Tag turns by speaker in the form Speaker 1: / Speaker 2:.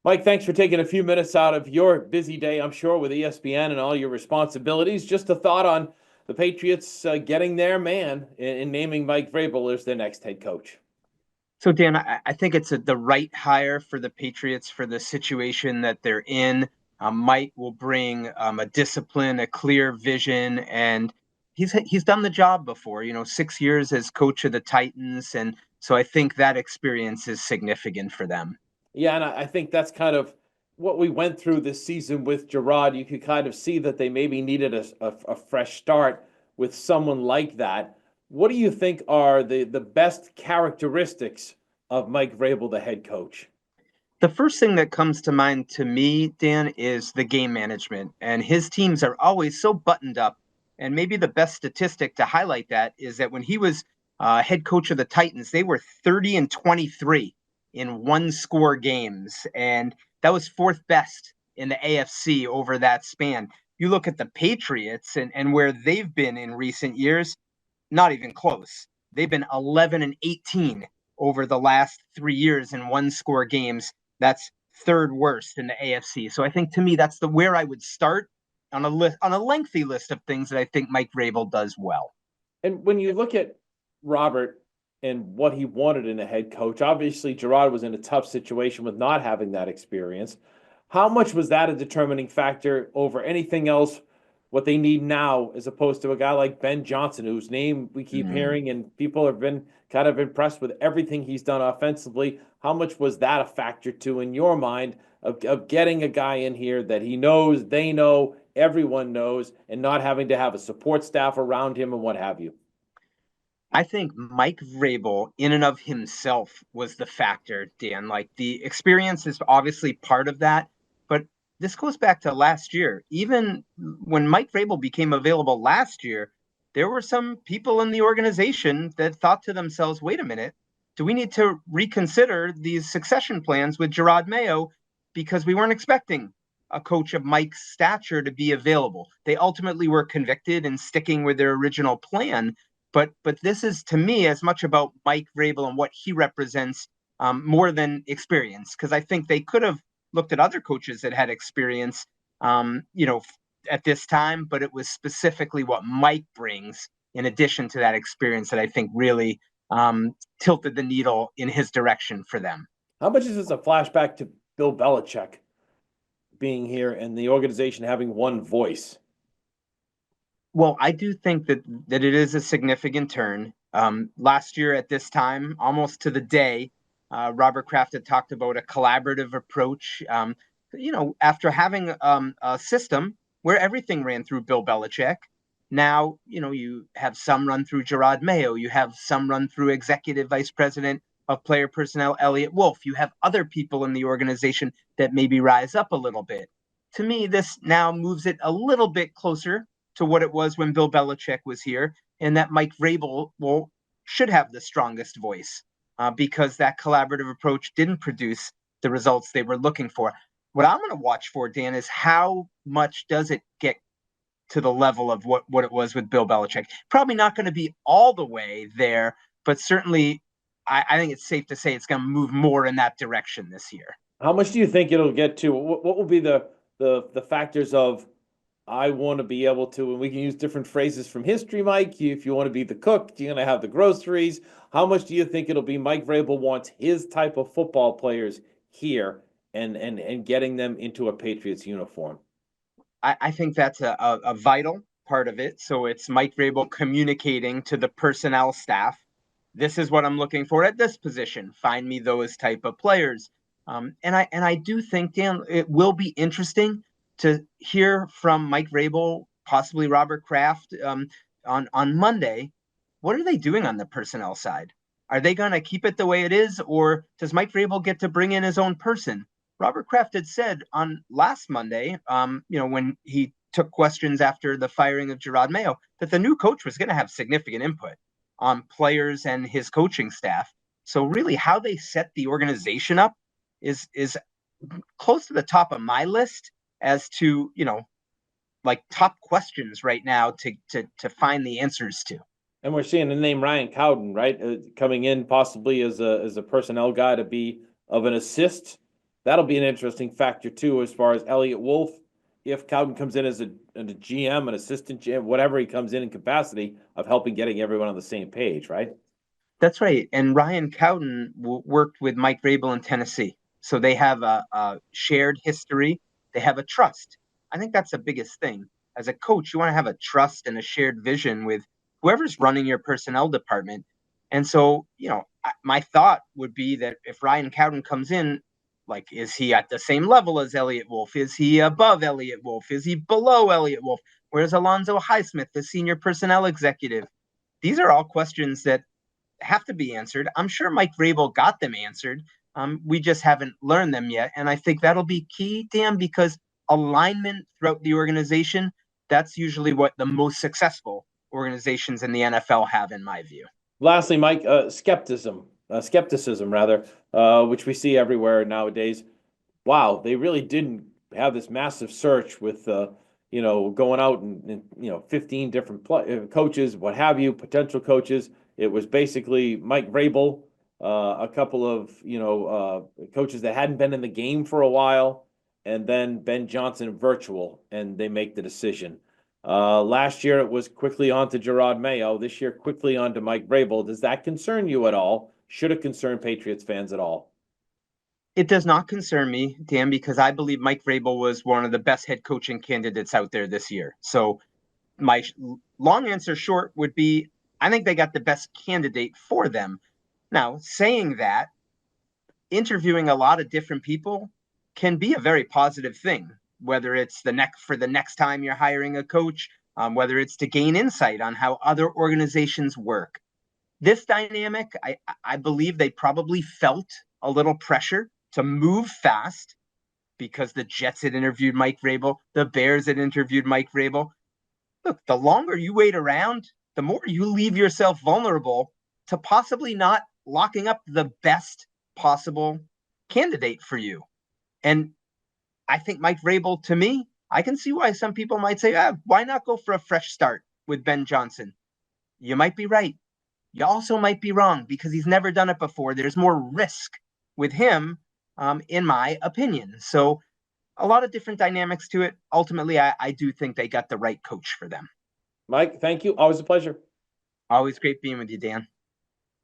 Speaker 1: Mike, thanks for taking a few minutes out of your busy day, I'm sure, with ESPN and all your responsibilities. Just a thought on the Patriots getting their man in naming Mike Vrabel as their next head coach.
Speaker 2: So, Dan, I think it's the right hire for the Patriots for the situation that they're in. Mike will bring a discipline, a clear vision, and he's done the job before. 6 years as coach of the Titans, and so I think that experience is significant for them.
Speaker 1: Yeah, and I think that's kind of what we went through this season with Gerard. You could kind of see that they maybe needed a fresh start with someone like that. What do you think are the best characteristics of Mike Vrabel, the head coach?
Speaker 2: The first thing that comes to mind to me, Dan, is the game management. And his teams are always so buttoned up. And maybe the best statistic to highlight that is that when he was head coach of the Titans, they were 30 and 23 in one score games. And that was fourth best in the AFC over that span. You look at the Patriots and where they've been in recent years, not even close. They've been 11 and 18 over the last 3 years in one score games. That's third worst in the AFC. So I think to me that's the where I would start on a lengthy list of things that I think Mike Vrabel does well.
Speaker 1: And when you look at Robert and what he wanted in a head coach, obviously Gerard was in a tough situation with not having that experience. How much was that a determining factor over anything else, what they need now, as opposed to a guy like Ben Johnson, whose name we keep
Speaker 2: Mm.
Speaker 1: hearing and people have been kind of impressed with everything he's done offensively? How much was that a factor too, in your mind, of getting a guy in here that he knows, they know, everyone knows, and not having to have a support staff around him and what have you?
Speaker 2: I think Mike Vrabel, in and of himself, was the factor, Dan. Like the experience is obviously part of that, but this goes back to last year. Even when Mike Vrabel became available last year, there were some people in the organization that thought to themselves, wait a minute, do we need to reconsider these succession plans with Gerard Mayo because we weren't expecting a coach of Mike's stature to be available? They ultimately were convicted and sticking with their original plan, but this is to me as much about Mike Vrabel and what he represents more than experience, because I think they could have looked at other coaches that had experience, at this time, but it was specifically what Mike brings in addition to that experience that I think really tilted the needle in his direction for them.
Speaker 1: How much is this a flashback to Bill Belichick being here and the organization having one voice?
Speaker 2: Well, I do think that it is a significant turn. Last year at this time, almost to the day, Robert Kraft had talked about a collaborative approach. After having a system where everything ran through Bill Belichick, now you have some run through Gerard Mayo, you have some run through Executive Vice President of Player Personnel Elliot Wolf, you have other people in the organization that maybe rise up a little bit. To me, this now moves it a little bit closer to what it was when Bill Belichick was here, and that Mike Vrabel should have the strongest voice because that collaborative approach didn't produce the results they were looking for. What I'm going to watch for, Dan, is how much does it get to the level of what it was with Bill Belichick? Probably not going to be all the way there, but certainly I think it's safe to say it's going to move more in that direction this year.
Speaker 1: How much do you think it'll get to? What will be the factors of I want to be able to, and we can use different phrases from history, Mike. If you want to be the cook, you're going to have the groceries. How much do you think it'll be Mike Vrabel wants his type of football players here and getting them into a Patriots uniform?
Speaker 2: I think that's a vital part of it. So it's Mike Vrabel communicating to the personnel staff, this is what I'm looking for at this position. Find me those type of players. And I do think, Dan, it will be interesting to hear from Mike Vrabel, possibly Robert Kraft, on Monday. What are they doing on the personnel side? Are they going to keep it the way it is, or does Mike Vrabel get to bring in his own person? Robert Kraft had said on last Monday, when he took questions after the firing of Gerard Mayo, that the new coach was going to have significant input on players and his coaching staff. So really, how they set the organization up is close to the top of my list as to like top questions right now to find the answers to.
Speaker 1: And we're seeing the name Ryan Cowden, right, coming in possibly as a personnel guy to be of an assist that'll be an interesting factor too, as far as Elliott Wolf. If Cowden comes in as a GM, an assistant GM, whatever he comes in capacity of helping getting everyone on the same page, right?
Speaker 2: That's right. And Ryan Cowden worked with Mike Vrabel in Tennessee. So they have a shared history. They have a trust. I think that's the biggest thing. As a coach, you want to have a trust and a shared vision with whoever's running your personnel department. And so, my thought would be that if Ryan Cowden comes in, like, is he at the same level as Elliott Wolf? Is he above Elliott Wolf? Is he below Elliott Wolf? Where's Alonzo Highsmith, the senior personnel executive? These are all questions that have to be answered. I'm sure Mike Vrabel got them answered. We just haven't learned them yet. And I think that'll be key, Dan, because alignment throughout the organization, that's usually what the most successful organizations in the NFL have, in my view.
Speaker 1: Lastly, Mike, skepticism rather, which we see everywhere nowadays. Wow, they really didn't have this massive search with, going out and 15 different coaches, what have you, potential coaches. It was basically Mike Vrabel, a couple of, coaches that hadn't been in the game for a while, and then Ben Johnson virtual, and they make the decision. Last year, it was quickly on to Gerard Mayo. This year, quickly on to Mike Vrabel. Does that concern you at all? Should it concern Patriots fans at all?
Speaker 2: It does not concern me, Dan, because I believe Mike Vrabel was one of the best head coaching candidates out there this year. So my long answer short would be, I think they got the best candidate for them. Now, saying that, interviewing a lot of different people can be a very positive thing, whether it's the next time you're hiring a coach, whether it's to gain insight on how other organizations work. This dynamic, I believe they probably felt a little pressure to move fast because the Jets had interviewed Mike Vrabel, the Bears had interviewed Mike Vrabel. Look, the longer you wait around, the more you leave yourself vulnerable to possibly not locking up the best possible candidate for you. And I think Mike Vrabel, to me, I can see why some people might say, why not go for a fresh start with Ben Johnson? You might be right. You also might be wrong because he's never done it before. There's more risk with him, in my opinion. So a lot of different dynamics to it. Ultimately, I do think they got the right coach for them.
Speaker 1: Mike, thank you. Always a pleasure.
Speaker 2: Always great being with you, Dan.